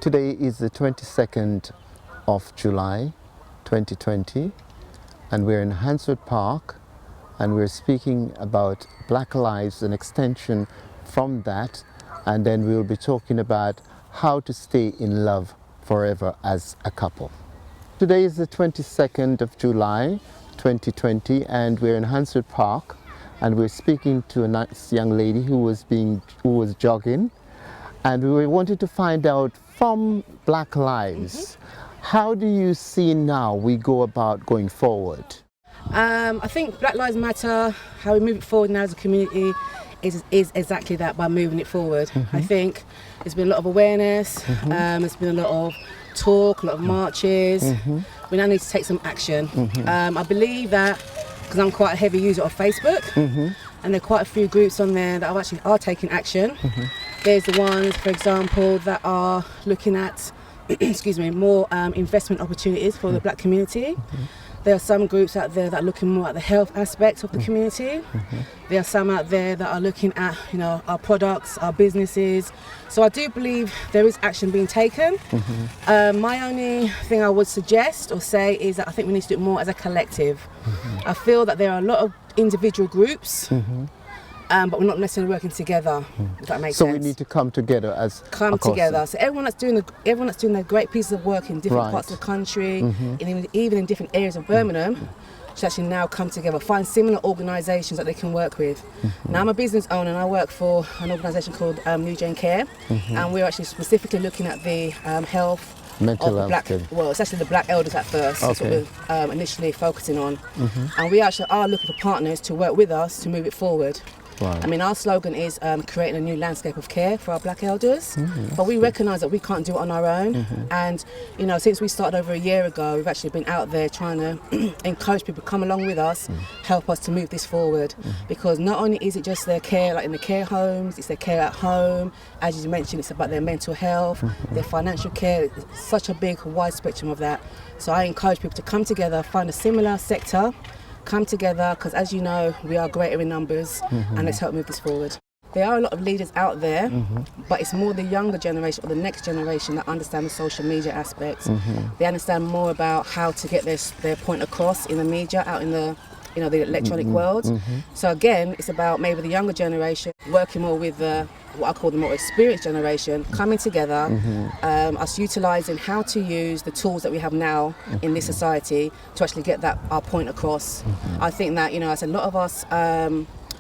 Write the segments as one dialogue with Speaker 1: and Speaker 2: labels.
Speaker 1: Today is the 22nd of July 2020 and we're in Hansford Park and we're speaking about Black Lives, an extension from that, and then we'll be talking about how to stay in love forever as a couple. Today is the 22nd of July 2020 and we're in Hansford Park and we're speaking to a nice young lady who was jogging, and we wanted to find out from Black Lives, how do you see now we go about going forward?
Speaker 2: I think Black Lives Matter, how we move it forward now as a community is exactly that, by moving it forward. I think there's been a lot of awareness, there's been a lot of talk, a lot of marches. We now need to take some action. I believe that, because I'm quite a heavy user of Facebook, and there are quite a few groups on there that are taking action. There's the ones, for example, that are looking at excuse me, more investment opportunities for the black community. There are some groups out there that are looking more at the health aspect of the community. There are some out there that are looking at, our products, our businesses. So I do believe there is action being taken. My only thing I would suggest or say is that I think we need to do it more as a collective. I feel that there are a lot of individual groups, but we're not necessarily working together, if that makes sense.
Speaker 1: So we need to come together as
Speaker 2: come together. So everyone that's doing their great pieces of work in different parts of the country, even in different areas of Birmingham, should actually now come together, find similar organisations that they can work with. Now I'm a business owner and I work for an organisation called New Gen Care, and we're actually specifically looking at the health
Speaker 1: mental
Speaker 2: of the black, well, it's actually the black elders at first. That's what we're initially focusing on. And we actually are looking for partners to work with us to move it forward. I mean, our slogan is creating a new landscape of care for our black elders, but we recognise that we can't do it on our own. And, since we started over a year ago, we've actually been out there trying to encourage people to come along with us, help us to move this forward. Because not only is it just their care, like in the care homes, it's their care at home. As you mentioned, it's about their mental health, their financial care. It's such a big, wide spectrum of that. So I encourage people to come together, find a similar sector, come together, because as you know, we are greater in numbers, and let's help move this forward. There are a lot of leaders out there, but it's more the younger generation or the next generation that understand the social media aspects. They understand more about how to get their point across in the media, out in the the electronic world. So again, it's about maybe the younger generation working more with what I call the more experienced generation, coming together, us utilising how to use the tools that we have now in this society to actually get our point across. I think that, as a lot of us,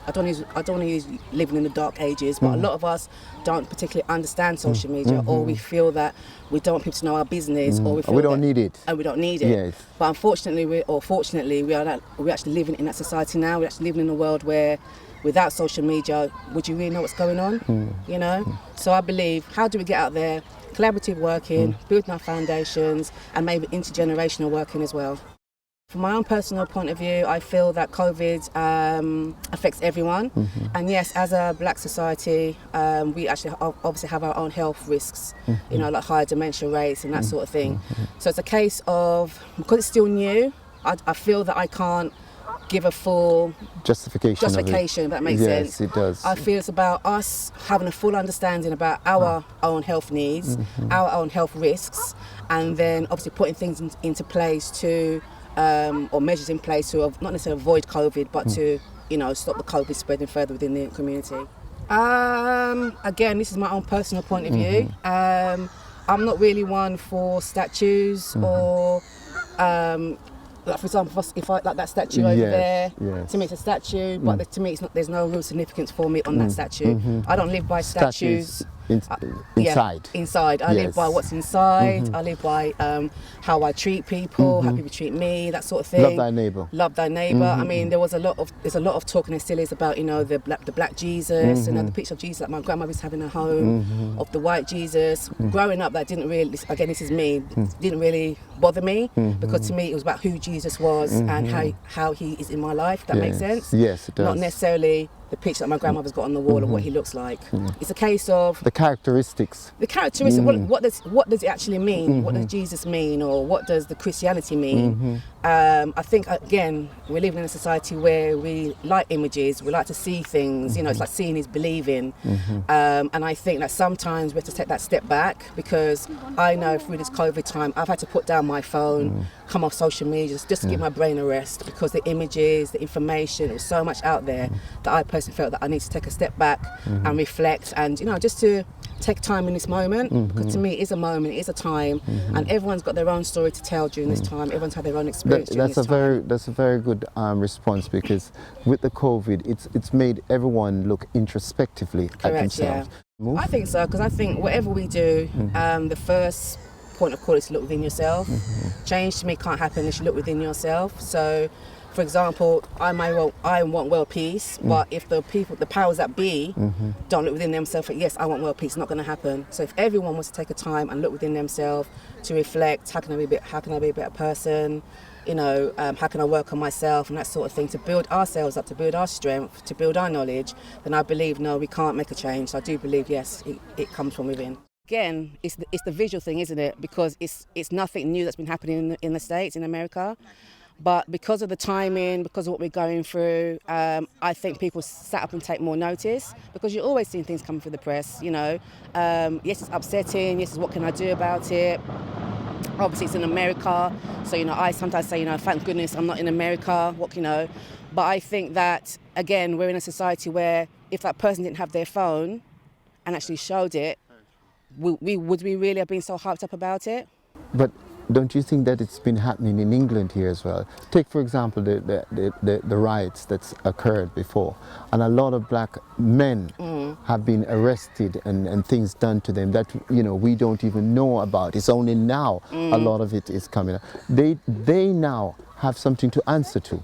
Speaker 2: I don't want to use living in the dark ages, but a lot of us don't particularly understand social media, or we feel that we don't want people to know our business, or we feel
Speaker 1: we don't need it.
Speaker 2: And we don't need it.
Speaker 1: Yes. But
Speaker 2: unfortunately, fortunately, we're actually living in that society now. We're actually living in a world where, without social media, would you really know what's going on? So I believe, how do we get out there, collaborative working, building our foundations, and maybe intergenerational working as well. From my own personal point of view, I feel that COVID affects everyone. And yes, as a black society, we actually obviously have our own health risks, like higher dementia rates and that sort of thing. So it's a case of, because it's still new, I feel that I can't give a full justification, if that makes sense.
Speaker 1: Yes, it does.
Speaker 2: I feel it's about us having a full understanding about our own health needs, our own health risks, and then obviously putting things into place to or measures in place to not necessarily avoid COVID, but to stop the COVID spreading further within the community. Again, this is my own personal point of view. I'm not really one for statues or like, for example, if I like that statue over there, to me it's a statue, but to me there's no real significance for me on that statue. I don't live by statues. Inside. I live by what's inside. I live by how I treat people, how people treat me, that sort of thing.
Speaker 1: Love thy neighbour.
Speaker 2: Love thy neighbour. I mean, there's a lot of talk, and there still is, about the black Jesus, the picture of Jesus that my grandmother used to have in her home, of the white Jesus. Growing up, that didn't really, again, this is me, didn't really bother me, because to me it was about who Jesus was and how he is in my life. If that makes sense.
Speaker 1: Yes, it does.
Speaker 2: Not necessarily the picture that my grandmother's got on the wall of what he looks like. It's a case of
Speaker 1: the characteristics.
Speaker 2: What does it actually mean? What does Jesus mean, or what does the Christianity mean? I think, again, we're living in a society where we like images, we like to see things, you know, it's like seeing is believing. And I think that sometimes we have to take that step back, because I know through this COVID time, I've had to put down my phone, come off social media, just to give my brain a rest, because the images, the information, there was so much out there that I personally felt that I need to take a step back and reflect, and, you know, just to take time in this moment, because to me it is a moment, it is a time, and everyone's got their own story to tell during this time. Everyone's had their own experience.
Speaker 1: That's a very good response, because with the COVID, it's made everyone look introspectively at themselves.
Speaker 2: Yeah. I think so, because I think whatever we do, the first point of call is to look within yourself. Change to me can't happen unless you look within yourself. So, for example, I want world peace, but if the powers that be, don't look within themselves, yes, I want world peace, it's not going to happen. So if everyone was to take a time and look within themselves to reflect, how can I be a better person? You know, how can I work on myself and that sort of thing, to build ourselves up, to build our strength, to build our knowledge, then I believe, no, we can't make a change. So I do believe, yes, it comes from within. Again, it's the visual thing, isn't it? Because it's nothing new that's been happening in the States, in America. But because of the timing, because of what we're going through, I think people sat up and take more notice, because you're always seeing things coming through the press, you know. Yes, it's upsetting. Yes, what can I do about it? Obviously, it's in America. So, you know, I sometimes say, you know, thank goodness I'm not in America, what, you know. But I think that, again, we're in a society where if that person didn't have their phone and actually showed it, would we really have been so hyped up about it?
Speaker 1: But don't you think that it's been happening in England here as well? Take, for example, the riots that's occurred before, and a lot of black men have been arrested and things done to them that, you know, we don't even know about. It's only now a lot of it is coming up. They now have something to answer to,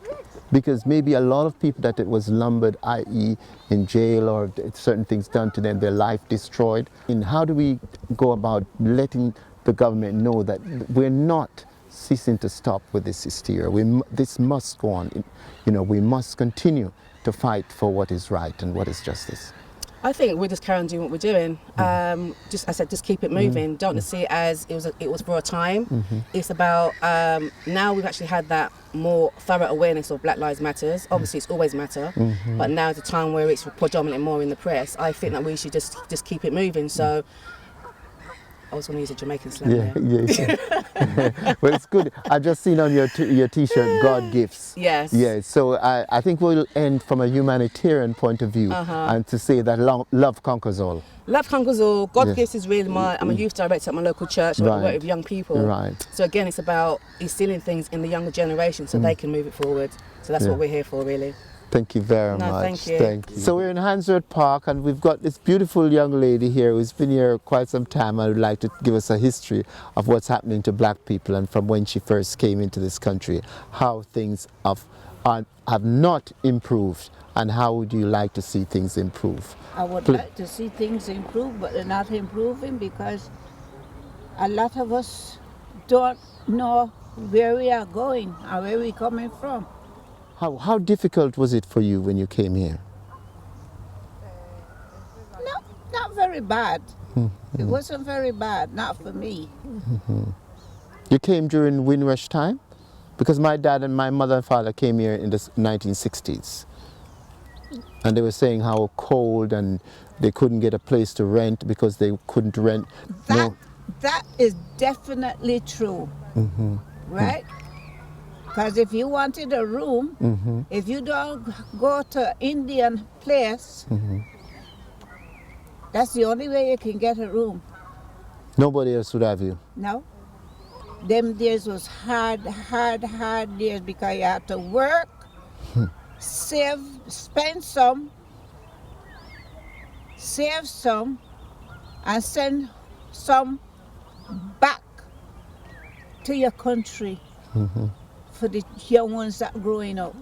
Speaker 1: because maybe a lot of people that it was lumbered, i.e. in jail, or certain things done to them, their life destroyed. And how do we go about letting the government know that we're not ceasing to stop with this hysteria? This must go on. You know, we must continue to fight for what is right and what is justice.
Speaker 2: I think we're just carrying on doing what we're doing. Just keep it moving. Don't see it as it was for a time. It's about now we've actually had that more thorough awareness of Black Lives Matters. Obviously, it's always matter, but now is a time where it's predominantly more in the press. I think that we should just keep it moving. So. I was going to use a Jamaican slang there.
Speaker 1: Yeah. Well, it's good. I've just seen on your T-shirt, God Gifts.
Speaker 2: Yes.
Speaker 1: Yeah, so I think we'll end from a humanitarian point of view and to say that love conquers all. Love conquers all. God Gifts is really I'm a youth director at my local church. I work with young people. Right. So again, it's about instilling things in the younger generation so they can move it forward. So that's what we're here for, really. Thank you very much. Thank you. Thank you. So we're in Handsworth Park, and we've got this beautiful young lady here who's been here quite some time and would like to give us a history of what's happening to black people and from when she first came into this country, how things have not improved, and how would you like to see things improve?
Speaker 3: I would like to see things improve, but they're not improving because a lot of us don't know where we are going or where we're coming from.
Speaker 1: How difficult was it for you when you came here?
Speaker 3: No, not very bad. It wasn't very bad, not for me.
Speaker 1: You came during Windrush time? Because my dad and my mother and father came here in the 1960s. And they were saying how cold, and they couldn't get a place to rent because they couldn't rent.
Speaker 3: That is definitely true, right? Because if you wanted a room, if you don't go to Indian place, that's the only way you can get a room.
Speaker 1: Nobody else would have you?
Speaker 3: No. Them days was hard days because you had to work, save some, and send some back to your country. For the young ones that are growing up.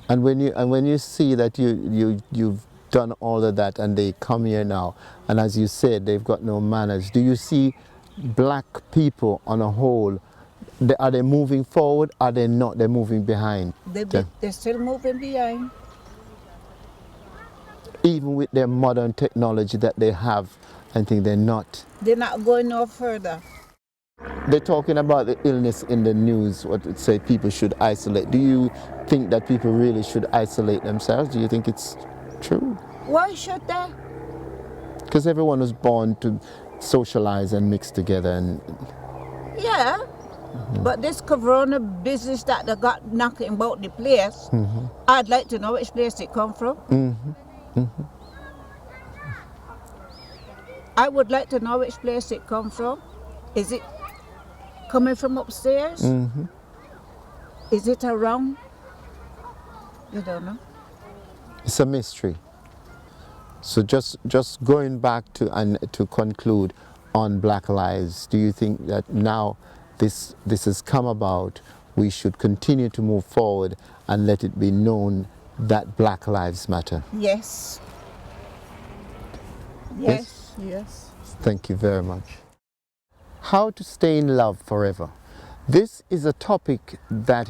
Speaker 1: And when you see that you've done all of that and they come here now, and as you said, they've got no manners, do you see black people on a whole, are they moving forward? Are they not? They're moving behind?
Speaker 3: They're still moving behind.
Speaker 1: Even with their modern technology that they have, I think they're not.
Speaker 3: They're not going no further.
Speaker 1: they're talking about the illness in the news, what it say people should isolate. Do you think that people really should isolate themselves? Do you think it's true?
Speaker 3: Why should they?
Speaker 1: Because everyone was born to socialize and mix together. And
Speaker 3: Yeah, but this corona business that they got knocking about the place, I'd like to know which place it come from. I would like to know which place it come from. Is it coming from upstairs? Is it around? You don't know.
Speaker 1: it's a mystery. So just going back to and to conclude on Black Lives, do you think that now this has come about, we should continue to move forward and let it be known that Black Lives Matter?
Speaker 3: Yes.
Speaker 1: Yes?
Speaker 3: Yes.
Speaker 1: Thank you very much. How to stay in love forever. This is a topic that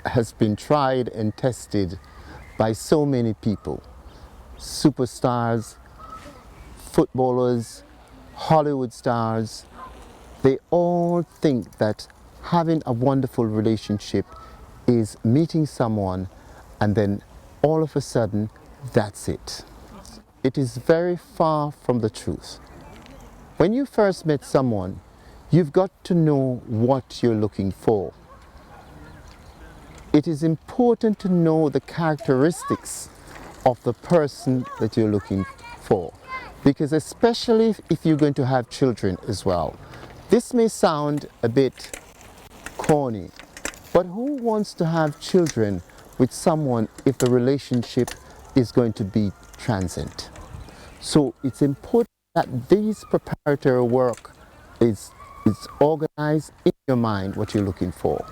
Speaker 1: has been tried and tested by so many people. Superstars, footballers, Hollywood stars, they all think that having a wonderful relationship is meeting someone and then all of a sudden that's it. It is very far from the truth. When you first met someone, you've got to know what you're looking for. It is important to know the characteristics of the person that you're looking for, because especially if you're going to have children as well. This may sound a bit corny, but who wants to have children with someone if the relationship is going to be transient? So it's important that this preparatory work is organized in your mind, what you're looking for.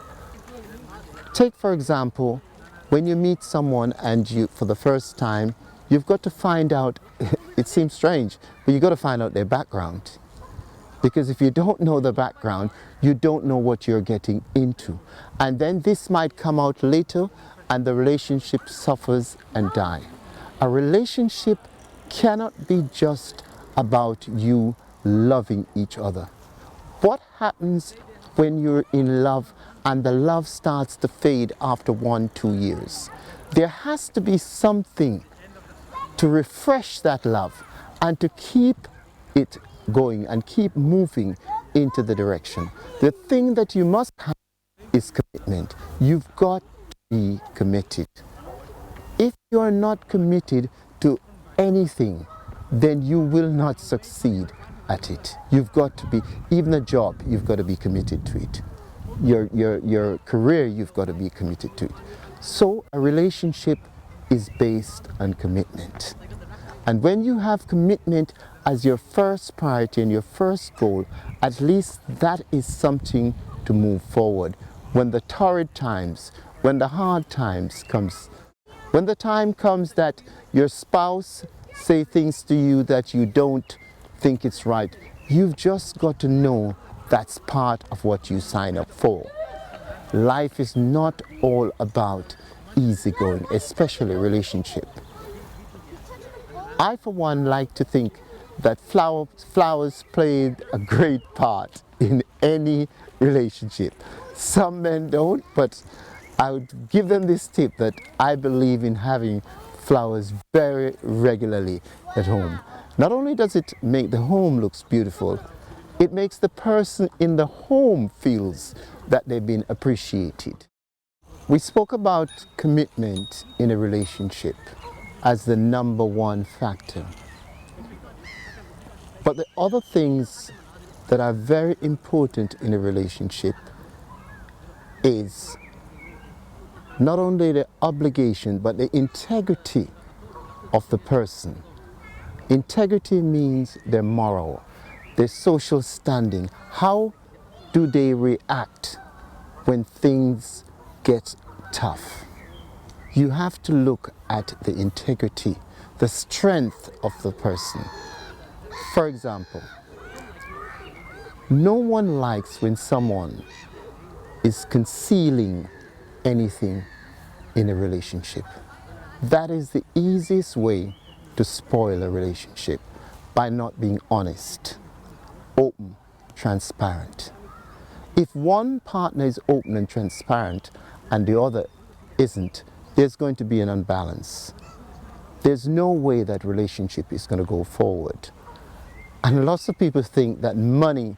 Speaker 1: Take for example, when you meet someone and you, for the first time, you've got to find out, it seems strange, but you've got to find out their background. Because if you don't know the background, you don't know what you're getting into. And then this might come out later and the relationship suffers and die. A relationship cannot be just about you loving each other. What happens when you're in love and the love starts to fade after 1-2 years? There has to be something to refresh that love and to keep it going and keep moving into the direction. The thing that you must have is commitment. You've got to be committed. If you are not committed to anything, then you will not succeed at it. You've got to be, even a job, you've got to be committed to it. Your career, you've got to be committed to it. So a relationship is based on commitment. And when you have commitment as your first priority and your first goal, at least that is something to move forward. When the torrid times, when the hard times comes, when the time comes that your spouse say things to you that you don't think it's right, you've just got to know that's part of what you sign up for. Life is not all about easygoing, especially relationship. I, for one, like to think that flowers played a great part in any relationship. Some men don't, but I would give them this tip that I believe in having flowers very regularly at home. Not only does it make the home looks beautiful, it makes the person in the home feels that they've been appreciated. We spoke about commitment in a relationship as the #1 factor. But the other things that are very important in a relationship is not only the obligation, but the integrity of the person. Integrity means their moral, their social standing. How do they react when things get tough? You have to look at the integrity, the strength of the person. For example, no one likes when someone is concealing anything in a relationship. That is the easiest way to spoil a relationship, by not being honest, open, transparent. If one partner is open and transparent and the other isn't, there's going to be an unbalance. There's no way that relationship is going to go forward. And lots of people think that money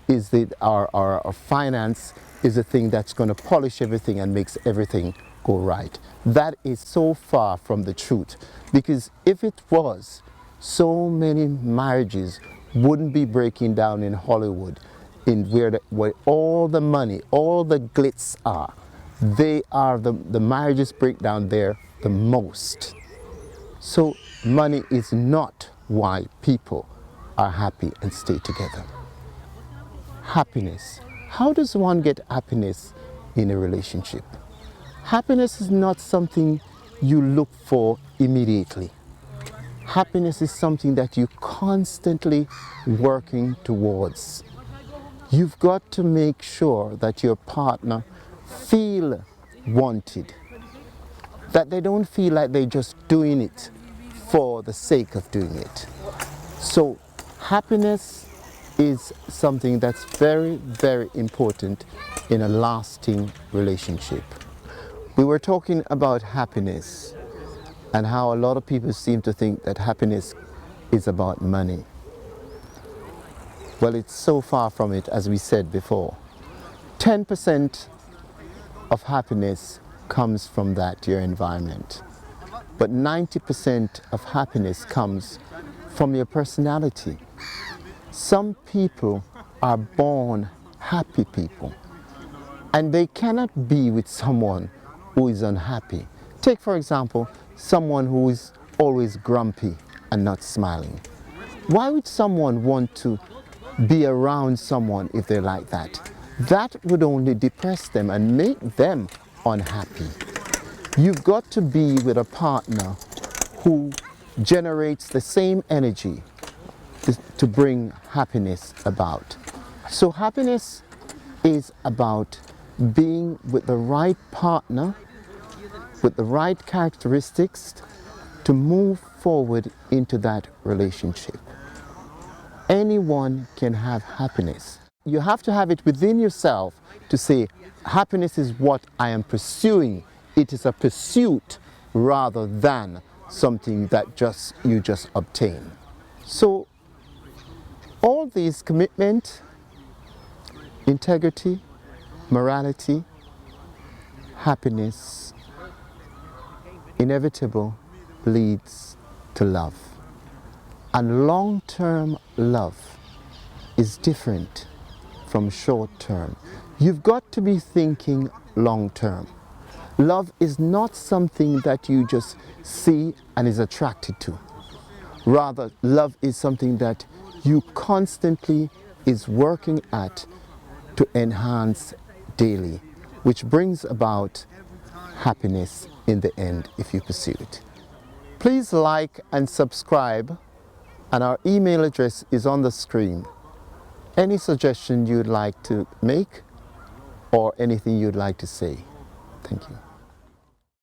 Speaker 1: is our finance is the thing that's going to polish everything and makes everything go right. That is so far from the truth, because if it was, so many marriages wouldn't be breaking down in Hollywood, in where all the money, all the glitz are. The marriages break down there the most. So money is not why people are happy and stay together. Happiness. How does one get happiness in a relationship? Happiness is not something you look for immediately. Happiness is something that you're constantly working towards. You've got to make sure that your partner feel wanted, that they don't feel like they're just doing it for the sake of doing it. So happiness is something that's very, very important in a lasting relationship. We were talking about happiness and how a lot of people seem to think that happiness is about money. Well, it's so far from it, as we said before. 10% of happiness comes from your environment. But 90% of happiness comes from your personality. Some people are born happy people, and they cannot be with someone who is unhappy. Take, for example, someone who is always grumpy and not smiling. Why would someone want to be around someone if they're like that? That would only depress them and make them unhappy. You've got to be with a partner who generates the same energy to bring happiness about. So happiness is about being with the right partner, with the right characteristics to move forward into that relationship. Anyone can have happiness. You have to have it within yourself to say, happiness is what I am pursuing. It is a pursuit rather than something that you just obtain. So all these commitment, integrity, morality, happiness, inevitable leads to love. And long-term love is different from short-term. You've got to be thinking long-term. Love is not something that you just see and is attracted to. Rather, love is something that you constantly is working at to enhance daily, which brings about happiness in the end if you pursue it. Please like and subscribe, and our email address is on the screen. Any suggestion you'd like to make or anything you'd like to say. Thank you.